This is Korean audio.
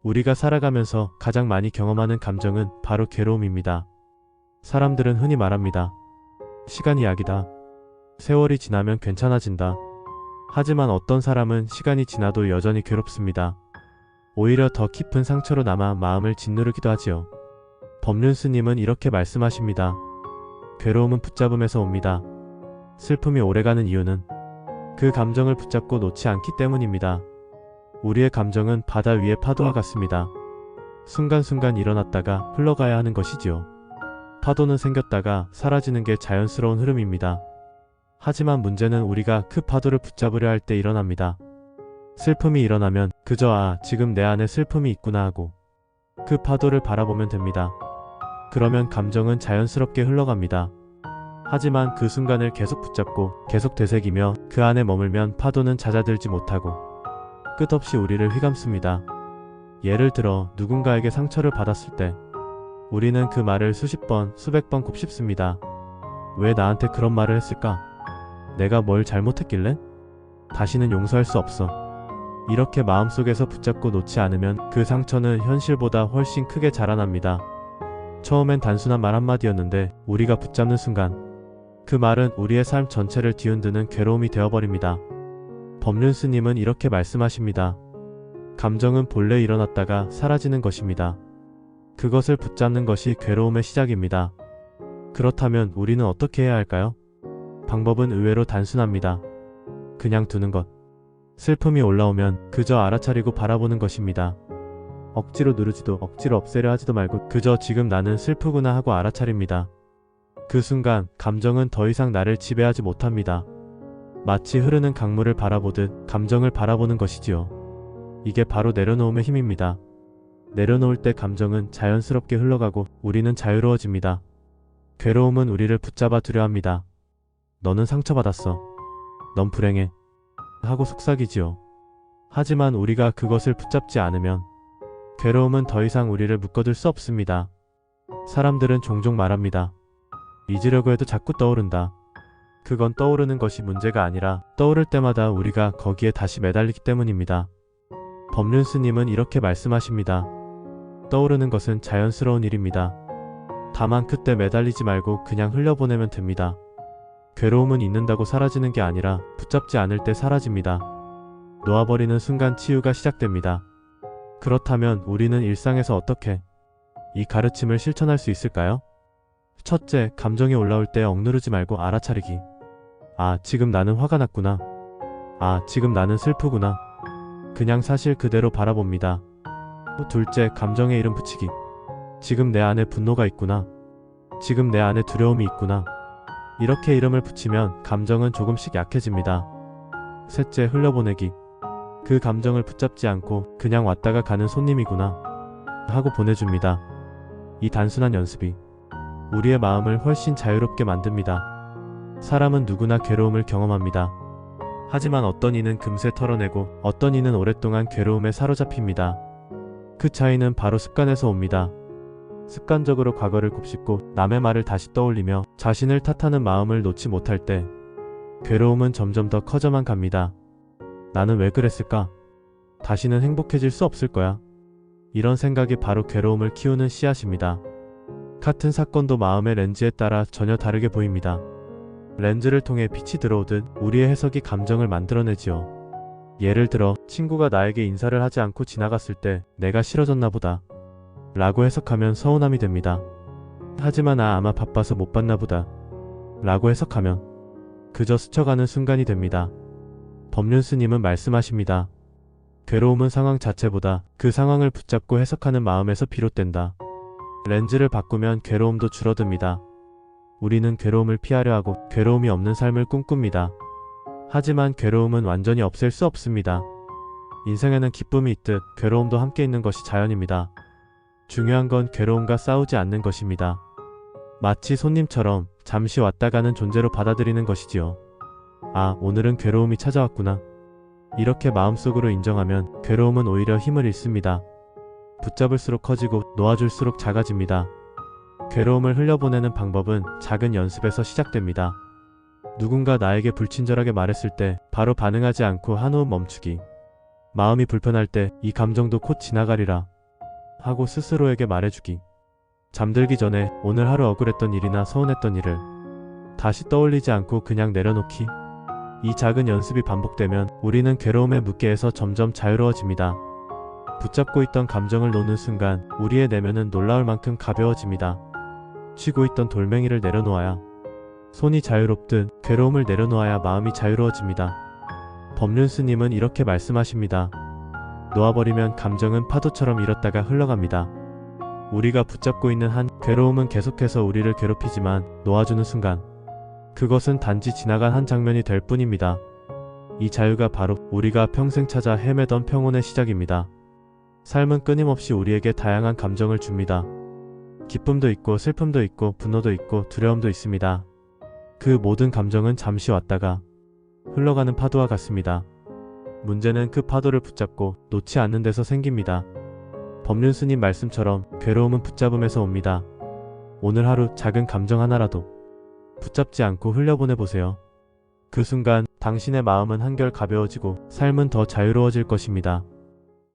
우리가 살아가면서 가장 많이 경험하는 감정은 바로 괴로움입니다. 사람들은 흔히 말합니다. 시간이 약이다. 세월이 지나면 괜찮아진다. 하지만 어떤 사람은 시간이 지나도 여전히 괴롭습니다. 오히려 더 깊은 상처로 남아 마음을 짓누르기도 하지요. 법륜스님은 이렇게 말씀하십니다. 괴로움은 붙잡음에서 옵니다. 슬픔이 오래가는 이유는 그 감정을 붙잡고 놓지 않기 때문입니다. 우리의 감정은 바다 위의 파도와 같습니다. 순간순간 일어났다가 흘러가야 하는 것이지요. 파도는 생겼다가 사라지는 게 자연스러운 흐름입니다. 하지만 문제는 우리가 그 파도를 붙잡으려 할 때 일어납니다. 슬픔이 일어나면 그저 지금 내 안에 슬픔이 있구나 하고 그 파도를 바라보면 됩니다. 그러면 감정은 자연스럽게 흘러갑니다. 하지만 그 순간을 계속 붙잡고 계속 되새기며 그 안에 머물면 파도는 잦아들지 못하고 끝없이 우리를 휘감습니다. 예를 들어 누군가에게 상처를 받았을 때 우리는 그 말을 수십 번, 수백 번 곱씹습니다. 왜 나한테 그런 말을 했을까? 내가 뭘 잘못했길래? 다시는 용서할 수 없어. 이렇게 마음속에서 붙잡고 놓지 않으면 그 상처는 현실보다 훨씬 크게 자라납니다. 처음엔 단순한 말 한마디였는데 우리가 붙잡는 순간 그 말은 우리의 삶 전체를 뒤흔드는 괴로움이 되어버립니다. 법륜스님은 이렇게 말씀하십니다. 감정은 본래 일어났다가 사라지는 것입니다. 그것을 붙잡는 것이 괴로움의 시작입니다. 그렇다면 우리는 어떻게 해야 할까요? 방법은 의외로 단순합니다. 그냥 두는 것. 슬픔이 올라오면 그저 알아차리고 바라보는 것입니다. 억지로 누르지도 억지로 없애려 하지도 말고 그저 지금 나는 슬프구나 하고 알아차립니다. 그 순간 감정은 더 이상 나를 지배하지 못합니다. 마치 흐르는 강물을 바라보듯 감정을 바라보는 것이지요. 이게 바로 내려놓음의 힘입니다. 내려놓을 때 감정은 자연스럽게 흘러가고 우리는 자유로워집니다. 괴로움은 우리를 붙잡아 두려 합니다. 너는 상처받았어. 넌 불행해. 하고 속삭이지요. 하지만 우리가 그것을 붙잡지 않으면 괴로움은 더 이상 우리를 묶어둘 수 없습니다. 사람들은 종종 말합니다. 잊으려고 해도 자꾸 떠오른다. 그건 떠오르는 것이 문제가 아니라 떠오를 때마다 우리가 거기에 다시 매달리기 때문입니다. 법륜스님은 이렇게 말씀하십니다. 떠오르는 것은 자연스러운 일입니다. 다만 그때 매달리지 말고 그냥 흘려보내면 됩니다. 괴로움은 있는다고 사라지는 게 아니라 붙잡지 않을 때 사라집니다. 놓아버리는 순간 치유가 시작됩니다. 그렇다면 우리는 일상에서 어떻게 이 가르침을 실천할 수 있을까요? 첫째, 감정이 올라올 때 억누르지 말고 알아차리기. 지금 나는 화가 났구나. 지금 나는 슬프구나. 그냥 사실 그대로 바라봅니다. 둘째, 감정에 이름 붙이기. 지금 내 안에 분노가 있구나. 지금 내 안에 두려움이 있구나. 이렇게 이름을 붙이면 감정은 조금씩 약해집니다. 셋째, 흘려보내기. 그 감정을 붙잡지 않고 그냥 왔다가 가는 손님이구나 하고 보내줍니다. 이 단순한 연습이 우리의 마음을 훨씬 자유롭게 만듭니다. 사람은 누구나 괴로움을 경험합니다. 하지만 어떤 이는 금세 털어내고 어떤 이는 오랫동안 괴로움에 사로잡힙니다. 그 차이는 바로 습관에서 옵니다. 습관적으로 과거를 곱씹고 남의 말을 다시 떠올리며 자신을 탓하는 마음을 놓지 못할 때 괴로움은 점점 더 커져만 갑니다. 나는 왜 그랬을까? 다시는 행복해질 수 없을 거야. 이런 생각이 바로 괴로움을 키우는 씨앗입니다. 같은 사건도 마음의 렌즈에 따라 전혀 다르게 보입니다. 렌즈를 통해 빛이 들어오듯 우리의 해석이 감정을 만들어내지요. 예를 들어 친구가 나에게 인사를 하지 않고 지나갔을 때 내가 싫어졌나 보다 라고 해석하면 서운함이 됩니다. 하지만 아마 바빠서 못 봤나 보다 라고 해석하면 그저 스쳐가는 순간이 됩니다. 법륜스님은 말씀하십니다. 괴로움은 상황 자체보다 그 상황을 붙잡고 해석하는 마음에서 비롯된다. 렌즈를 바꾸면 괴로움도 줄어듭니다. 우리는 괴로움을 피하려 하고 괴로움이 없는 삶을 꿈꿉니다. 하지만 괴로움은 완전히 없앨 수 없습니다. 인생에는 기쁨이 있듯 괴로움도 함께 있는 것이 자연입니다. 중요한 건 괴로움과 싸우지 않는 것입니다. 마치 손님처럼 잠시 왔다 가는 존재로 받아들이는 것이지요. 오늘은 괴로움이 찾아왔구나. 이렇게 마음속으로 인정하면 괴로움은 오히려 힘을 잃습니다. 붙잡을수록 커지고 놓아줄수록 작아집니다. 괴로움을 흘려보내는 방법은 작은 연습에서 시작됩니다. 누군가 나에게 불친절하게 말했을 때 바로 반응하지 않고 한 호흡 멈추기. 마음이 불편할 때 이 감정도 곧 지나가리라 하고 스스로에게 말해주기. 잠들기 전에 오늘 하루 억울했던 일이나 서운했던 일을 다시 떠올리지 않고 그냥 내려놓기. 이 작은 연습이 반복되면 우리는 괴로움의 무게에서 점점 자유로워집니다. 붙잡고 있던 감정을 놓는 순간 우리의 내면은 놀라울 만큼 가벼워집니다. 쥐고 있던 돌멩이를 내려놓아야 손이 자유롭듯 괴로움을 내려놓아야 마음이 자유로워집니다. 법륜 스님은 이렇게 말씀하십니다. 놓아버리면 감정은 파도처럼 일었다가 흘러갑니다. 우리가 붙잡고 있는 한 괴로움은 계속해서 우리를 괴롭히지만 놓아주는 순간 그것은 단지 지나간 한 장면이 될 뿐입니다. 이 자유가 바로 우리가 평생 찾아 헤매던 평온의 시작입니다. 삶은 끊임없이 우리에게 다양한 감정을 줍니다. 기쁨도 있고 슬픔도 있고 분노도 있고 두려움도 있습니다. 그 모든 감정은 잠시 왔다가 흘러가는 파도와 같습니다. 문제는 그 파도를 붙잡고 놓지 않는 데서 생깁니다. 법륜 스님 말씀처럼 괴로움은 붙잡음에서 옵니다. 오늘 하루 작은 감정 하나라도 붙잡지 않고 흘려보내보세요. 그 순간 당신의 마음은 한결 가벼워지고 삶은 더 자유로워질 것입니다.